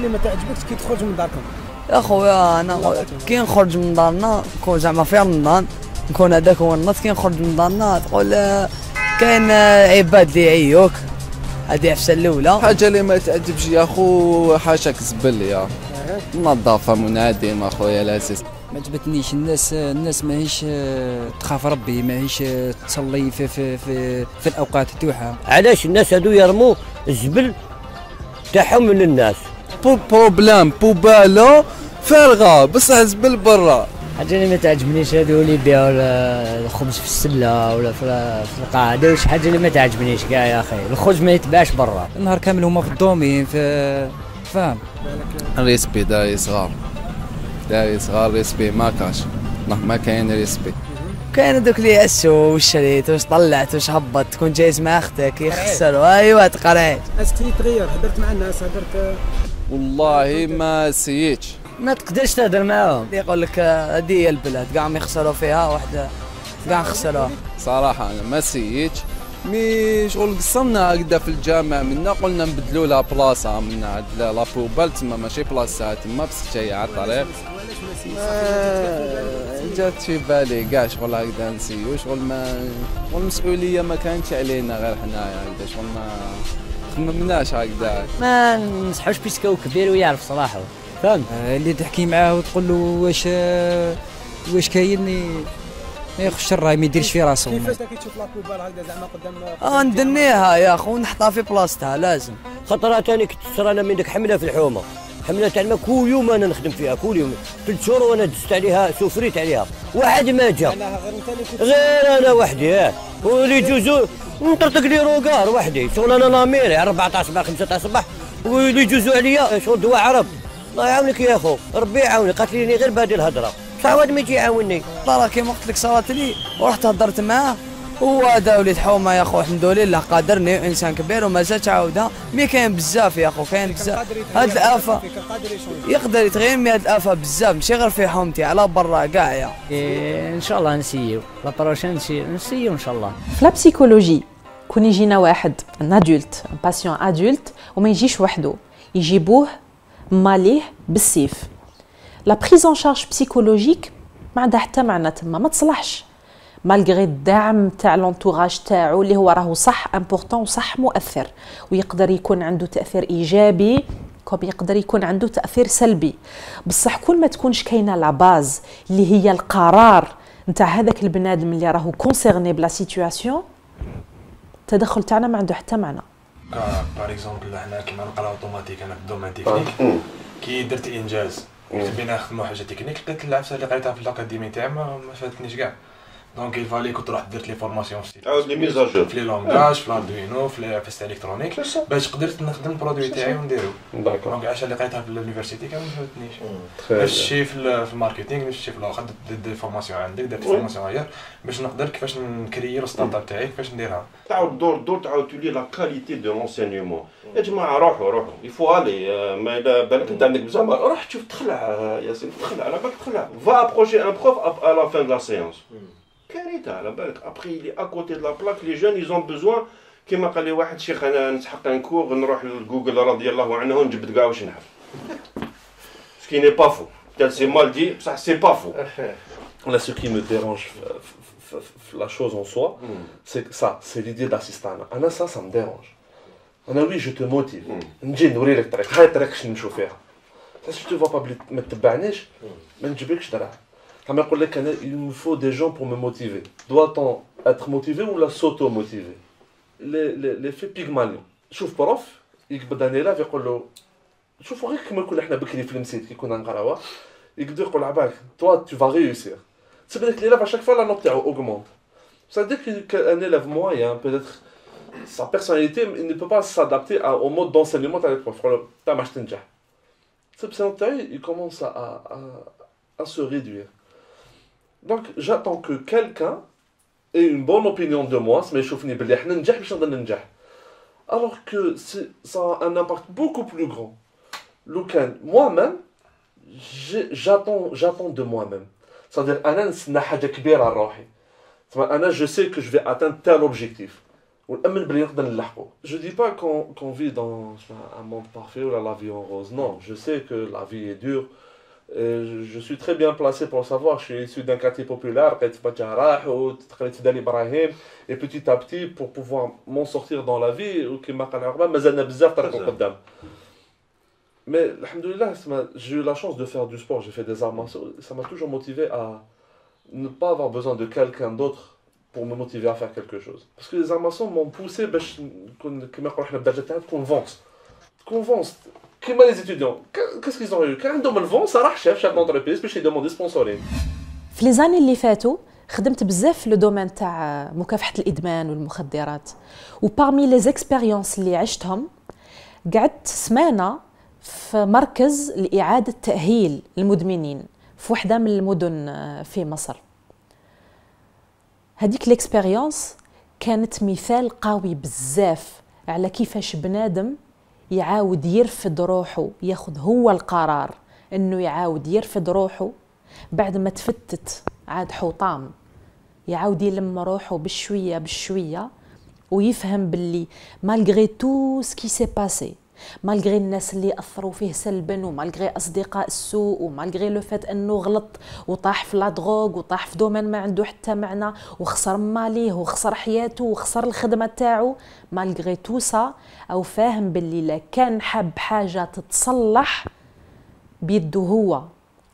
اللي ما تعجبكش كي تخرج من داركم؟ يا خويا انا كي نخرج من دارنا نكون زعما في رمضان نكون هذاك هو النص. كي نخرج من دارنا تقول كاين عباد اللي يعيوك، هذه عفسه الاولى. حاجه اللي ما تعجبش يا خو حاشاك زبل يا النظافه منعدمه اخويا العزيز. ما عجبتنيش الناس ماهيش تخاف ربي، ماهيش تصلي في الاوقات تاعها. علاش الناس هادو يرموا الزبل تاعهم من الناس؟ بروبلام بوبالو فارغه بصح زبل برا. حاجه اللي ما تعجبنيش هادو اللي يبيعوا الخبز في السله ولا في القاع، هذا واش حاجه اللي ما تعجبنيش كاع يا اخي. الخبز ما يتباعش برا، النهار كامل هما في الدومين فاهم. الريسبي داري صغار ريسبي ما كاش ما كاين ريسبي. كاين هذوك اللي يأسوا واش شريت واش طلعت واش هبط، تكون جايز مع اختك يخسروا. ايوا تقريت. اسكي تغير هدرت مع الناس هدرت؟ والله ما سيتش. ما تقدرش تهدر معاهم، يقول لك هذه هي البلاد كاع ما يخسروا فيها وحده كاع نخسروها. صراحه انا ما سيتش مي شغل قسمنا هكذا في الجامع منا قلنا نبدلوا لها بلاصه منا لا بروبال تما ماشي بلاصه تما بس جايه على الطريق. جات في بالي كاع شغل هكذا نسيو شغل ما والمسؤوليه ما كانتش علينا غير حنايا هكذا شغل ما خممناش هكذا. ما نصحوش بيسكو كبير ويعرف صراحه فهمت. اللي تحكي معاه وتقول له واش كاين ما يخش الراي ما يديرش في راسه. كيفاش كي تشوف لابوبال هكذا زعما قدام؟ ندنيها يا خو ونحطها في بلاصتها لازم. خطرة ثاني كنت تصرى انا منك حمله في الحومه، حمله تاع الماء كل يوم انا نخدم فيها كل يوم 3 شهور وانا دزت عليها سفريت عليها واحد ما جا غير انا وحدي. ولي جوزو نطرطق لي روكار وحدي شغل انا ناميري 14 صباح 5 صباح ولي يجوزو عليا شغل دواء عرب. الله يعاونك يا اخو ربي يعاوني، قاتليني غير بهذه الهضره بصح واحد ما يجي يعاوني. طلع كيما قلت لك صارت لي ورحت هضرت معاه هو هذا وليد حومه يا خو الحمد لله قادرني انسان كبير ومازال تعاودها. مي كاين بزاف يا خو كاين بزاف هاد الافه يقدر يتغير. مي هاد الافه بزاف ماشي غير في حومتي على برا كاع يا ان شاء الله نسيو لا بروشين نسيو ان شاء الله. في لا بسيكولوجي كون يجينا واحد ان ادولت ان باسيون ادولت وما يجيش وحده يجيبوه ماليه بالسيف. لا بريز ان شارج بسيكولوجيك ما عندها حتى معنى تما ما تصلحش مالغري الدعم تاع لونتوراج تاعو اللي هو راهو صح امبورطون وصح مؤثر ويقدر يكون عنده تاثير ايجابي كوم يقدر يكون عنده تاثير سلبي. بصح كل ما تكونش كاينه لا باز اللي هي القرار نتاع هذاك البنادم اللي راهو كونسيرني بلا سيتوياسيون التدخل تاعنا ما عنده حتى معنى. باغ اكزومبل حنا كيما نقراو اوتوماتيك انا في الدومين تكنيك كي درت انجاز بينا نخدموا حاجه تكنيك لقيت العفسه اللي قريتها في الاكاديمي تاعي ما فاتتنيش كاع. دونك الفالي كنت رحت درت لي فورماسيون عاود لي ميزاجور في لي لونغاج في لاردوينو في فيست الكترونيك باش قدرت نخدم البرودوي تاعي ونديرو. دونك عشان اللي لقيتها في اليونيفرسيتي كاع ما فاتنيش. نفس الشيء في الماركتينغ نفس الشيء في الاخر درت فورماسيون عندك درت فورماسيون غير باش نقدر كيفاش نكريير ستارت اب تاعي كيفاش نديرها. تعاود دور تعاود تولي لا كاليتي دو لونسينيومون. يا جماعه روحوا يفو الي ما بالك انت عندك بزاف روح تشوف تخلع ياسين تخلع على بالك تخلع فا ابروشي ان بروف ا لا فان دو لا سيونس. كارثه على بالك ابخي لي اكوتي دو لا بلاك لي جون يزون بوزوان كيما قال لي واحد شيخ انا نسحق ان كور نروح لجوجل رضي الله عنه ونجبد كاع واش نعرف سكي ني با فو peut-être c'est mal dit بصح c'est pas faux. Là ce qui me dérange la chose en soi c'est ça c'est l'idée d'assistance. انا ça me dérange. انا oui je te motive نجي نوري لك الطريق هاي الطريق شنو نشوف فيها بس tu vois pas ما تتبعنيش ما نجيبلكش دراهم. كما يقول لك انا il me faut des gens pour me motiver. doit-on être motivé ou la s'auto-motiver l'effet Pygmalion. شوف بروف يقبض ان الاف يقول له شوفوا غير كما كنا حنا بكري في المسيت كي كنا نقراوها يقدر يقول عباك toi tu vas réussir. تسبب لك l'élève à chaque fois la note تاعو augmente. ça veut dire qu'un élève moyen peut-être sa personnalité il ne peut pas s'adapter au mode d'enseignement تاع البروف تاع باش تنجح. السبسيون تاعي il commence à se réduire. Donc j'attends que quelqu'un ait une bonne opinion de moi, mais يشوفني بلي حنا ننجح باش نقدر ننجح. Alors que ça a un impact beaucoup plus grand. لو كان moi-même j'attends de moi-même. C'est-à-dire انا نستنى حاجه كبيره لروحي. انا je sais que je vais atteindre tel objectif. ونأمن بلي نقدر نلحقو. Je dis pas qu'on vit dans un monde parfait ou la vie en rose. Non, je sais que la vie est dure. Et je suis très bien placé pour le savoir. Je suis issu d'un quartier populaire, et petit à petit, pour pouvoir m'en sortir dans la vie, mais alhamdoulilah, j'ai eu la chance de faire du sport, j'ai fait des arts martiaux. Ça m'a toujours motivé à ne pas avoir besoin de quelqu'un d'autre pour me motiver à faire quelque chose. Parce que les arts martiaux m'ont poussé qu'on vance. Comme les étudiants, qu'est-ce qu'ils ont eu? Quand ils ont vent, ça راح chef d'entreprise باش يدوموندي سبونسورين. في لي زاني اللي فاتوا خدمت بزاف في لو دومين تاع مكافحه الادمان والمخدرات، وبارمي لي زيكسبيريونس اللي عشتهم قعدت سمانه في مركز لاعاده تاهيل المدمنين في وحده من المدن في مصر. هذيك ليكسبيريونس كانت مثال قوي بزاف على كيفاش بنادم يعاود يرفد روحه، ياخذ هو القرار انه يعاود يرفد روحه بعد ما تفتت عاد حطام، يعاود يلم روحه بشويه بشويه ويفهم باللي مالغري تو سكي سي باسي، مالغري الناس اللي اثروا فيه سلبا ومالغري اصدقاء السوء ومالغري لو فات انه غلط وطاح في لا دروغ وطاح في دومين ما عنده حتى معنى وخسر ماليه وخسر حياته وخسر الخدمه تاعو، مالغري تو سا او فاهم باللي لا كان حاب حاجه تتصلح بيده هو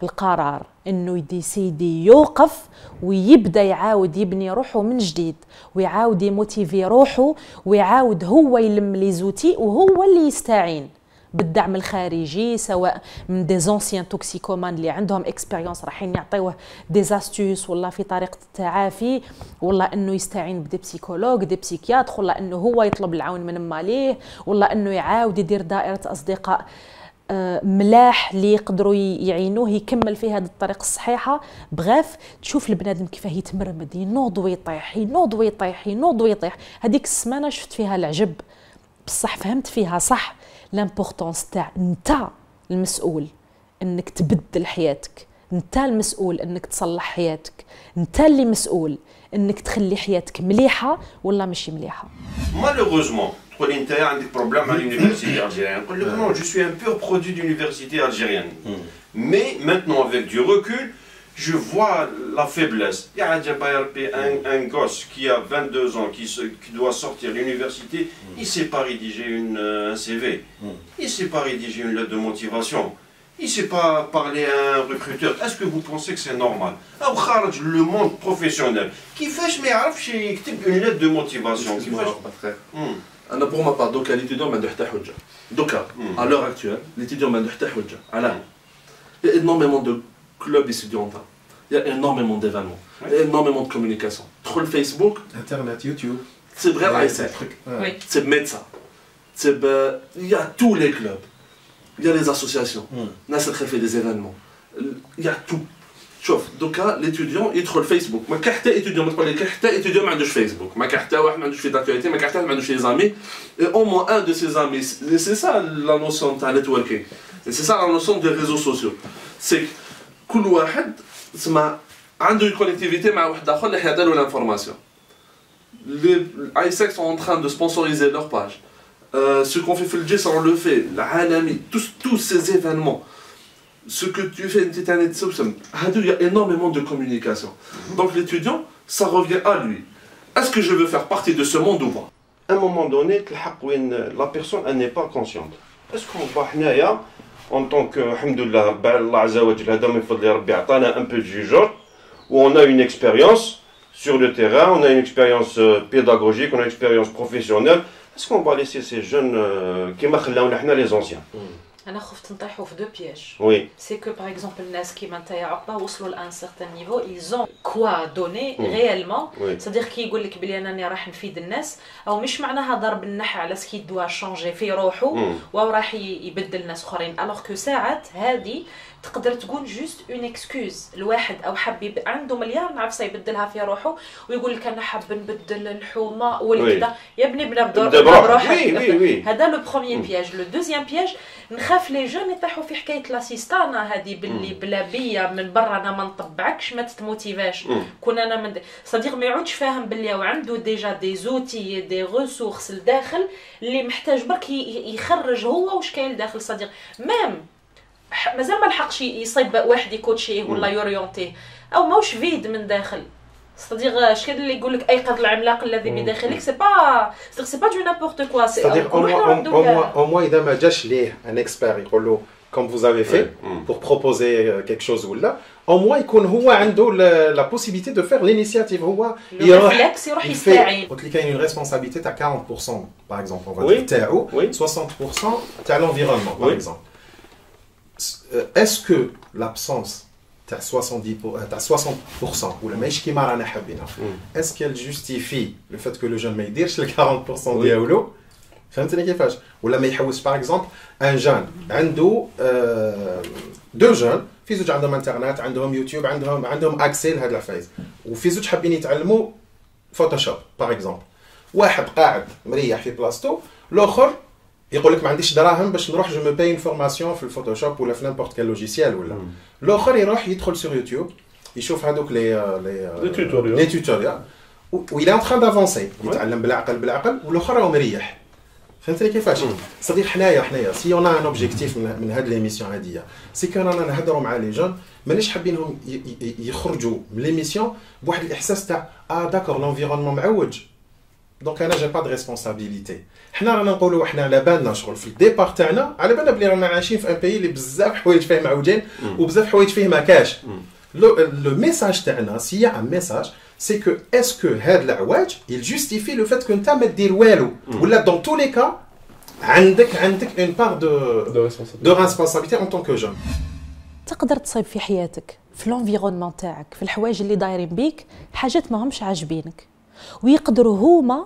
القرار انه يديسيدي يوقف ويبدا يعاود يبني روحه من جديد ويعاود يموتيفي روحه ويعاود هو يلم لي زوتي وهو اللي يستعين بالدعم الخارجي، سواء من دي زونسيان توكسيكومان اللي عندهم اكسبيريونس رايحين يعطيوه دي زاستوس ولا في طريقه التعافي، ولا انه يستعين بدي بسيكولوج دي بسيكياتر، ولا انه هو يطلب العون من ماليه، ولا انه يعاود يدير دائره اصدقاء ملاح اللي يقدروا يعينوه يكمل في هذه الطريق الصحيحه. بغاف تشوف البنادم كيفاه يتمرمد، ينوض ويطيح ينوض ويطيح ينوض ويطيح. هذيك السمانه شفت فيها العجب بصح، فهمت فيها صح لامبورطونس تاع انت المسؤول انك تبدل حياتك، انت المسؤول انك تصلح حياتك، انت اللي مسؤول انك تخلي حياتك مليحه ولا ماشي مليحه. Malheureusement, تقول لي انت عندك بروبلème à l'université algérienne. نقول لك non, je suis un pur produit d'université algérienne. Mais maintenant avec du recul, je vois la faiblesse. Il y a un gosse qui a 22 ans, qui doit sortir de l'université, il ne sait pas rédiger un CV, il ne sait pas rédiger une lettre de motivation, il ne sait pas parler à un recruteur. Est-ce que vous pensez que c'est normal? Ou kharaj le monde professionnel, qui fait je m'arrive une lettre de motivation. أنا pour ma part, donc l'étudiant ما عنده حتى حجة. Donc à l'heure actuelle, l'étudiant ما عنده حتى حجة. علاه؟ Il y a énormément de clubs étudiants, il y a énormément d'événements, il y a énormément de communication. Troll Facebook, Internet, YouTube. C'est vrai, c'est médecin. Il y a tous les clubs, il y a les associations, Nasser fait des événements, il y a tout. شوف دوكا ليتيديون يدخل فيسبوك، ما كاين حتى ايتيديون، ما تقول لي كاين حتى ايتيديون ما عندوش فيسبوك، ما كاين حتى واحد ما عندوش في داكتواليتي، ما كاين حتى واحد ما عندوش لي زامي، اي او موان ان دو سي زامي، سي سا لا نوسيون تاع نيتوركينغ، سي سا لا نوسيون دي ريزو سوسيو، سي كل واحد تسمع عنده كونيكتيفيتي مع واحد اخر اللي حيعطي له لانفورماسيون. لي ايساك سون ان تران دو سبونسوريزي لور باج، سو كون في الجيس اون لو في العالمي، tous ces événements. Ce que tu fais, il y a énormément de communication. Donc l'étudiant, ça revient à lui. Est-ce que je veux faire partie de ce monde ou pas? À un moment donné, la personne n'est pas consciente. Est-ce qu'on va, en tant que, alhamdoulilah, Allah Azza wa Jalla, un peu de jugeote, où on a une expérience sur le terrain, on a une expérience pédagogique, on a une expérience professionnelle, est-ce qu'on va laisser ces jeunes qui m'ont les anciens? انا خفت نطيحوا في دو بياج. وي سي كو باغ اكزومبل الناس كيما نتايا عقبه وصلوا لان سيغتان نيفو ايزون كوا دوني ريالمون، صديق كي يقول لك بلي انني راح نفيد الناس، او مش معناها ضرب النحى على سكي دوا شونجي في روحه او راح يبدل ناس اخرين، الوغ كو ساعات هذه تقدر تكون جوست اون اكسكوز. الواحد او حب عنده مليار نعرفه يبدلها في روحه ويقول لك انا حاب نبدل الحومه والكذا. يا ابني بلا بروحك. هذا لو بروميير بياج. لو دوزيام بياج نخاف لي جون يطيحوا في حكايه لاسيستانا هذه باللي بلا بيا من برا انا ما نطبعكش ما تتموتيفاش. كون انا من صديق ما يعودش فاهم باللي وعنده ديجا دي زوتي دي ريسورس لداخل اللي محتاج برك يخرج هو واش كاين لداخل. صديق ميم مازال ما لحقش يصيب واحد يكوتشيه ولا يوريونتيه او ماوش فيد من داخل. صديق شكون اللي يقول لك ايقظ العملاق الذي بداخلك سي با دو نابورت كوا. صديق au moins اذا ما جاش ليه ان اكسبير يقول له comme vous avez fait pour proposer quelque chose ou là au moins يكون هو عنده la possibilité de faire l'initiative. هو يروح يستعين. قلت لي كاين une responsabilité تاع 40% par exemple on va dire تاعو 60% تاع l'environnement par exemple. Est-ce que l'absence تاع 60% ولا ماشي كيما رانا حابينها est-ce qu'elle justifie le fait que le jeune ما يديرش ال 40% ديالو؟ فهمتني كيفاش؟ ولا ما يحوسش باغ اكزومبل ان جون عنده دو جون في زوج عندهم انترنت عندهم يوتيوب عندهم اكسي لهاد العفايس وفي زوج حابين يتعلموا فوتوشوب باغ اكزومبل. واحد قاعد مريح في بلاصتو الاخر يقول لك ما عنديش دراهم باش نروح جو مو باي اون فورماسيون في الفوتوشوب ولا في نيمبورت كال لوجيسيال ولا. الاخر يروح يدخل سور يوتيوب يشوف هذوك لي توتوريال ويلا ان تران دافونسي يتعلم بالعقل والاخر راهو مريح. فهمتني كيفاش؟ صديق حنايا سي اون ان اوبجيكتيف من هاد ليميسيون هاديه سي كان رانا نهضروا مع لي جون مانيش حابينهم يخرجوا من ليميسيون بواحد الاحساس تاع داكور لونفيرونمون معوج دونك انا جي با دو ريسبونسابيلتي. حنا رانا نقولوا حنا على بالنا شغل في الديبار تاعنا على بالنا بلي رانا عايشين في ان بيي اللي بزاف حوايج فيه معوجين وبزاف حوايج فيه ما كاش. لو ميساج تاعنا سي ان ميساج سي كو اسكو هاد العواج il justifie لو فات كو انت ما دير والو ولا دون تو لي كا عندك اون بار دو ريسبونسابيلتي ان طونك جون. تقدر تصيب في حياتك في لونفيرونمون تاعك في الحوايج اللي دايرين بيك حاجات ما همش عاجبينك ويقدروا هما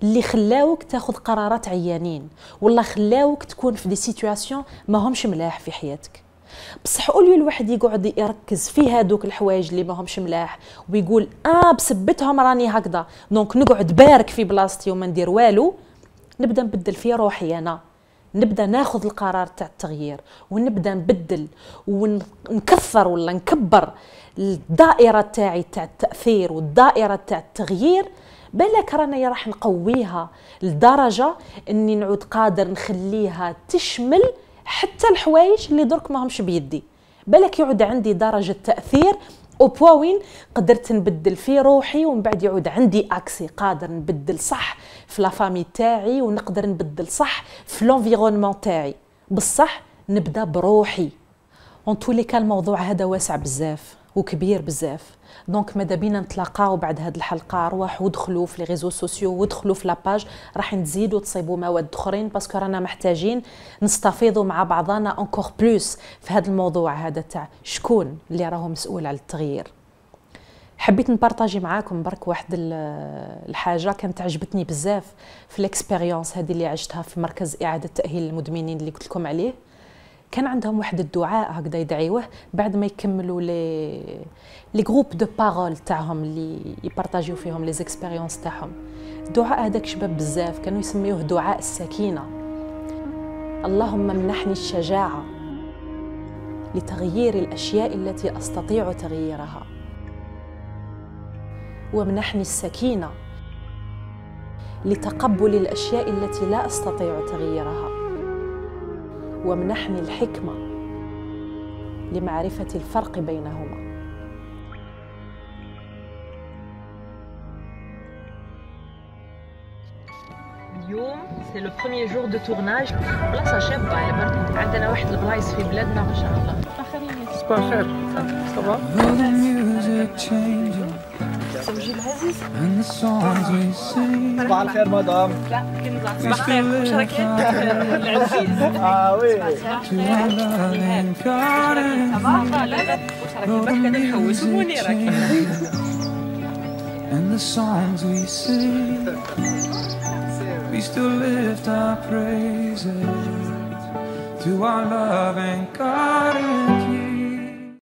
اللي خلاوك تاخذ قرارات عيانين ولا خلاوك تكون في دي سيتوياسيون ما همش ملاح في حياتك. بصح اوليو الواحد يقعد يركز في هذوك الحوايج اللي ما همش ملاح ويقول بسبتهم راني هكذا دونك نقعد بارك في بلاصتي وما ندير والو. نبدا نبدل في روحي انا نبدا ناخذ القرار تاع التغيير ونبدا نبدل ونكثر ولا نكبر الدائره تاعي تاع التاثير والدائره تاع التغيير. بالك راني راح نقويها لدرجه اني نعود قادر نخليها تشمل حتى الحوايج اللي درك ما همش بيدي. بالك يعود عندي درجه تاثير او بوا وين قدرت نبدل في روحي ومن بعد يعود عندي اكسي قادر نبدل صح في لا فامي تاعي ونقدر نبدل صح في لونفيرونمون تاعي. بصح نبدا بروحي. اون تو لي كان الموضوع هذا واسع بزاف وكبير بزاف دونك ماذا بينا نتلاقاو بعد هذه الحلقه. روحوا ودخلوا في لي ريزو سوسيو ودخلوا في لاباج راح نزيدوا تصيبوا مواد اخرين باسكو رانا محتاجين نستفيضوا مع بعضنا انكور بلوس في هذا الموضوع هذا تاع شكون اللي راهو مسؤول على التغيير. حبيت نبارطاجي معاكم برك واحد الحاجه كانت عجبتني بزاف في الاكسبيريونس هذه اللي عشتها في مركز اعاده تاهيل المدمنين اللي قلت لكم عليه. كان عندهم واحد الدعاء هكذا يدعيوه بعد ما يكملوا لي جروب دو بارول تاعهم اللي يبارطاجيو فيهم لي زيكسبيريونس تاعهم. الدعاء هذاك شباب بزاف كانوا يسميوه دعاء السكينه. اللهم منحني الشجاعه لتغيير الاشياء التي استطيع تغييرها ومنحني السكينه لتقبل الاشياء التي لا استطيع تغييرها ومنحني الحكمة لمعرفة الفرق بينهما. اليوم سي لو بروميير جور دو تورناج بلاصة شابة على بالكم عندنا واحد البلايص في بلادنا ما شاء الله. صباح الخير. صباح. سمجي العزيز. صباح الخير مدام. لا كنطلع صباح الخير واش راكي؟ العزيز. وي. صباح لا لا واش راكي برك انا نحوس موني راكي. And the songs we sing, we still lift our praises to our love and God and King.